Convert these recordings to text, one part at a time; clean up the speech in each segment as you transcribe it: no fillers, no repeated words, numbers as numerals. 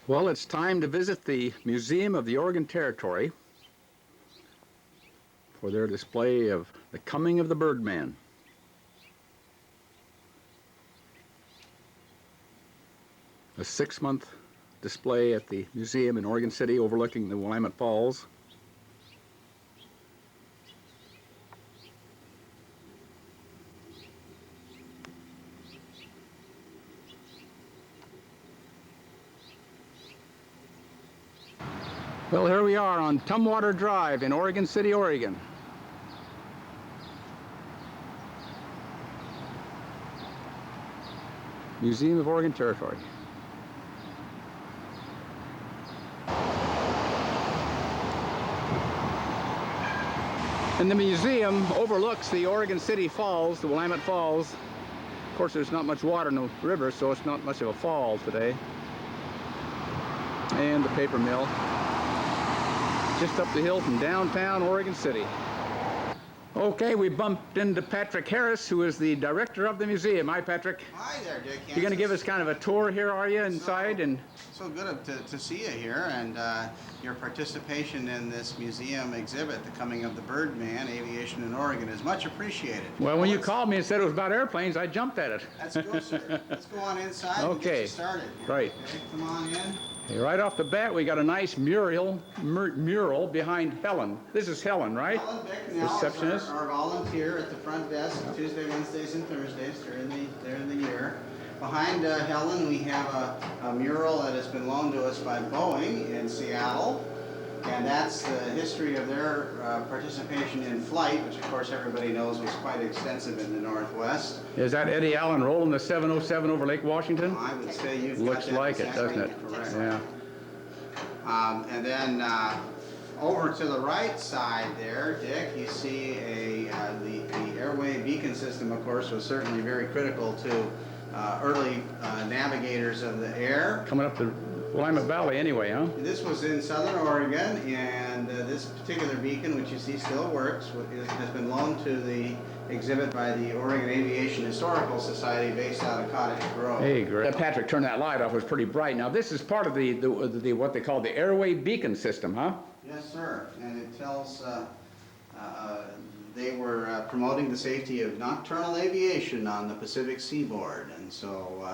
Well, it's time to visit the Museum of the Oregon Territory for their display of the coming of the Birdman. A 6-month display at the museum in Oregon City overlooking the Willamette Falls. Well, here we are on Tumwater Drive in Oregon City, Oregon. Museum of Oregon Territory. And the museum overlooks the Oregon City Falls, the Willamette Falls. Of course, there's not much water in the river, so it's not much of a fall today. And the paper mill, just up the hill from downtown Oregon City. Okay, we bumped into Patrick Harris, who is the director of the museum. Hi, Patrick. Hi there, Dick. You're going to give us kind of a tour here, are you, inside? So good to see you here, and your participation in this museum exhibit, The Coming of the Birdman, Aviation in Oregon, is much appreciated. Well, when you called me and said it was about airplanes, I jumped at it. Let's go, sir. Let's go on inside and get you started. Here. Right. Okay, come on in. Hey, right off the bat, we got a nice mural behind Helen. This is Helen, right? Helen Bicknell, receptionist. our volunteer at the front desk, Tuesday, Wednesdays, and Thursdays during the year. Behind Helen, we have a mural that has been loaned to us by Boeing in Seattle, and that's the history of their participation in flight, which of course everybody knows was quite extensive in the Northwest. Is that Eddie Allen rolling the 707 over Lake Washington? I would say you've Looks got that like exactly it, doesn't it? correct. Yeah. And then over to the right side there, Dick, you see the airway beacon system, of course, was certainly very critical to early navigators of the air. Coming up the Willamette Valley anyway, huh? This was in southern Oregon, and this particular beacon, which you see still works, has been loaned to the exhibit by the Oregon Aviation Historical Society based out of Cottage Grove. Hey, great. Patrick turned that light off. It was pretty bright. Now, this is part of the what they call the airway beacon system, huh? Yes, sir. And it tells they were promoting the safety of nocturnal aviation on the Pacific seaboard, and so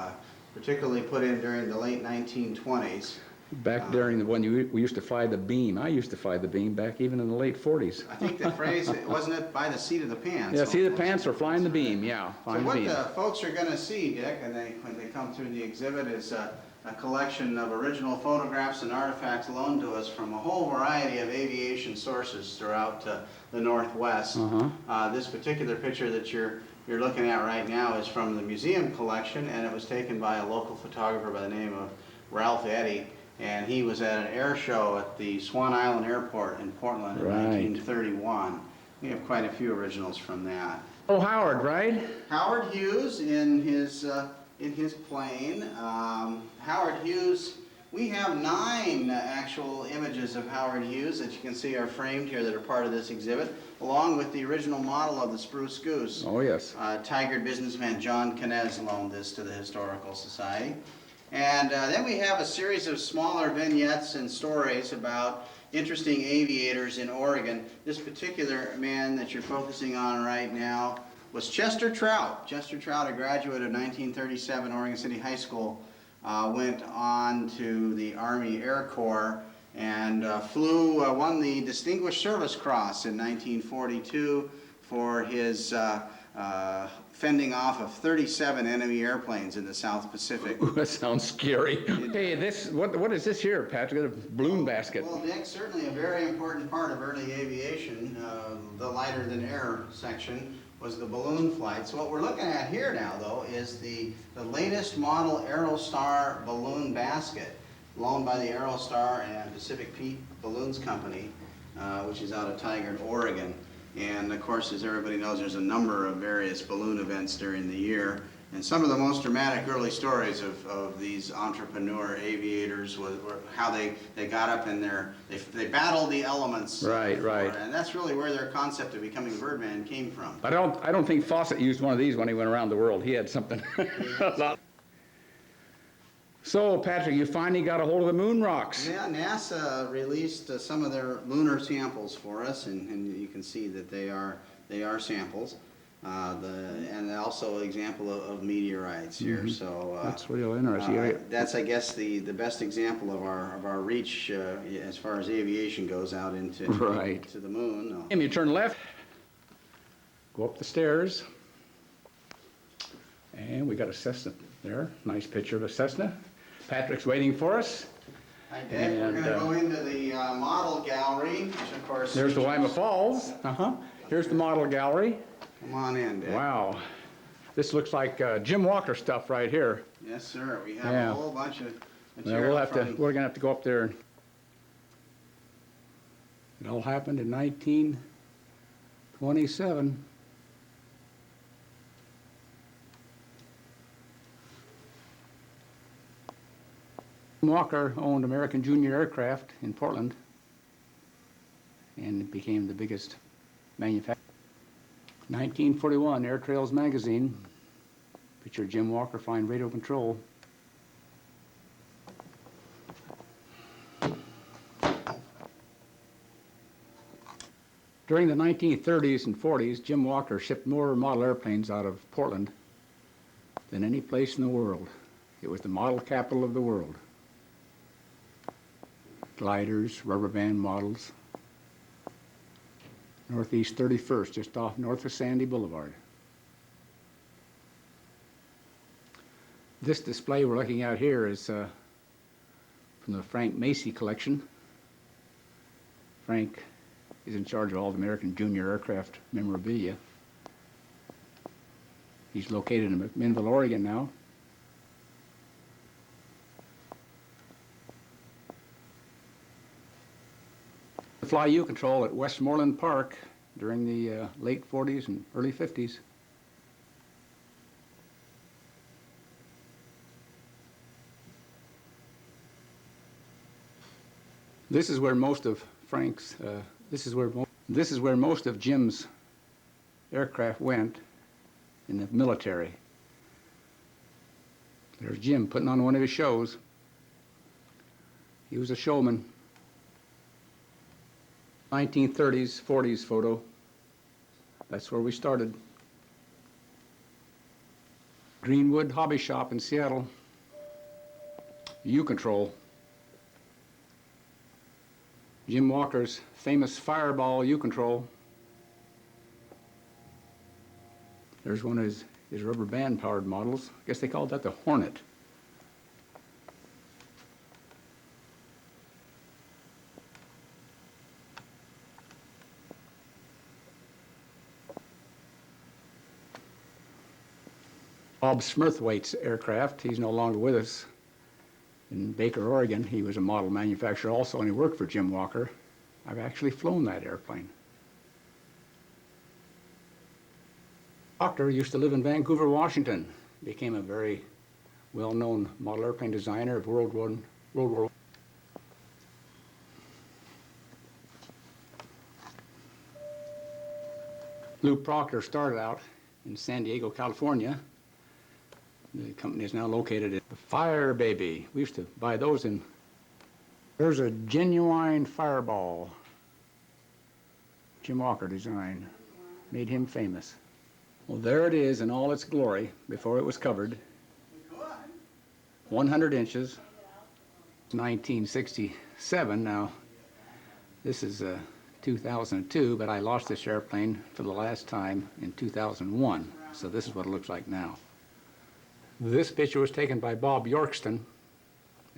particularly put in during the late 1920s. Back during when we used to fly the beam. I used to fly the beam back even in the late 40s. I think the phrase, wasn't it by the seat of the pants? Yeah, seat of the pants or flying the beam, yeah. So what the folks are going to see, Dick, and when they come through the exhibit is a collection of original photographs and artifacts loaned to us from a whole variety of aviation sources throughout the Northwest. This particular picture that you're looking at right now is from the museum collection, and it was taken by a local photographer by the name of Ralph Eddy, and he was at an air show at the Swan Island Airport in Portland in 1931. We have quite a few originals from that. Oh, Howard, right? Howard Hughes in his plane. Howard Hughes, we have 9 actual images of Howard Hughes that you can see are framed here that are part of this exhibit, along with the original model of the Spruce Goose. Oh, yes. Tiger businessman John Knez loaned this to the Historical Society. And then we have a series of smaller vignettes and stories about interesting aviators in Oregon. This particular man that you're focusing on right now was Chester Trout. Chester Trout, a graduate of 1937 Oregon City High School, went on to the Army Air Corps and won the Distinguished Service Cross in 1942 for his fending off of 37 enemy airplanes in the South Pacific. Ooh, that sounds scary. Hey, what is this here, Patrick? A balloon basket. Well, Dick, certainly a very important part of early aviation, the lighter than air section, was the balloon flight. So what we're looking at here now, though, is the latest model Aerostar balloon basket, loaned by the Aerostar and Pacific Pete Balloons Company, which is out of Tigard, Oregon. And of course, as everybody knows, there's a number of various balloon events during the year. And some of the most dramatic early stories of these entrepreneur aviators were how they got up in they battled the elements. Right, right. And that's really where their concept of becoming a birdman came from. I don't think Fawcett used one of these when he went around the world. He had something. So, Patrick, you finally got a hold of the moon rocks. Yeah, NASA released some of their lunar samples for us, and you can see that they are samples. And also an example of meteorites here. So That's real interesting. that's, I guess, the best example of our reach as far as aviation goes out into to the moon. You turn left, go up the stairs, and we got a Cessna there. Nice picture of a Cessna. Patrick's waiting for us. I did. We're going to go into the model gallery, which of course... There's the Wyma Falls. Here's the model gallery. Come on in, Dick. Wow. This looks like Jim Walker stuff right here. Yes, sir. We have a whole bunch of material. We're going to have to go up there. It all happened in 1927. Walker owned American Junior Aircraft in Portland and became the biggest manufacturer. 1941, Air Trails magazine, picture of Jim Walker flying radio control. During the 1930s and 40s, Jim Walker shipped more model airplanes out of Portland than any place in the world. It was the model capital of the world. Gliders, rubber band models. Northeast 31st, just off north of Sandy Boulevard. This display we're looking at here is from the Frank Macy collection. Frank is in charge of all the American Junior Aircraft memorabilia. He's located in McMinnville, Oregon now. Fly U-Control at Westmoreland Park during the late 40s and early 50s. This is where most of Frank's, this is where most of Jim's aircraft went in the military. There's Jim putting on one of his shows. He was a showman. 1930s, 40s photo. That's where we started. Greenwood Hobby Shop in Seattle. U-Control. Jim Walker's famous Fireball U-Control. There's one of his rubber band powered models. I guess they called that the Hornet. Bob Smurthwaite's aircraft. He's no longer with us. In Baker, Oregon, he was a model manufacturer also, and he worked for Jim Walker. I've actually flown that airplane. Walker used to live in Vancouver, Washington. Became a very well-known model airplane designer of World War I. Lou Proctor started out in San Diego, California. The company is now located at the Fire Baby. We used to buy those in. There's a genuine Fireball. Jim Walker design. Made him famous. Well, there it is in all its glory before it was covered. 100 inches. 1967. Now, this is 2002, but I lost this airplane for the last time in 2001. So this is what it looks like now. This picture was taken by Bob Yorkston,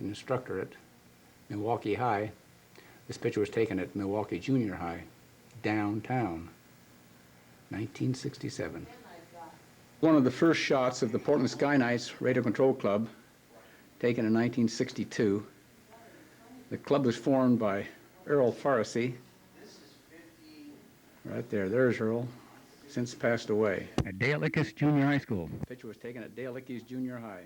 an instructor at Milwaukee High. This picture was taken at Milwaukee Junior High, downtown, 1967. One of the first shots of the Portland Sky Knights Radio Control Club, taken in 1962. The club was formed by Earl Faracy. Right there, there's Earl. Since passed away. At Dale Ickes Junior High School. The picture was taken at Dale Ickes Junior High.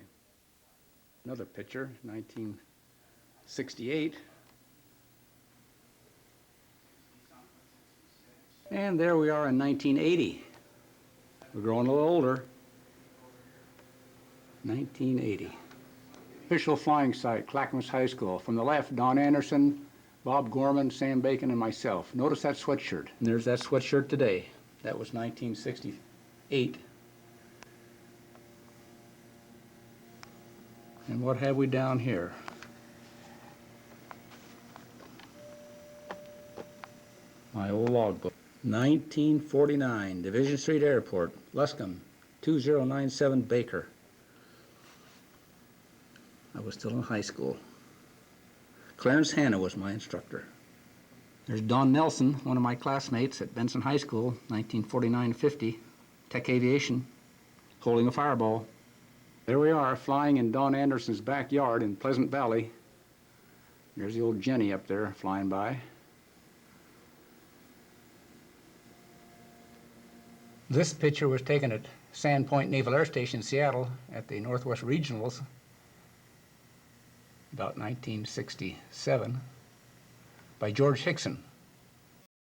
Another picture, 1968. And there we are in 1980. We're growing a little older. 1980. official flying site, Clackamas High School. From the left, Don Anderson, Bob Gorman, Sam Bacon, and myself. Notice that sweatshirt. And there's that sweatshirt today. That was 1968. And what have we down here? My old logbook. 1949, Division Street Airport, Luscombe, 2097 Baker. I was still in high school. Clarence Hanna was my instructor. There's Don Nelson, one of my classmates at Benson High School, 1949-50, Tech Aviation, holding a fireball. There we are, flying in Don Anderson's backyard in Pleasant Valley. There's the old Jenny up there flying by. This picture was taken at Sandpoint Naval Air Station, Seattle, at the Northwest Regionals, about 1967, by George Hickson.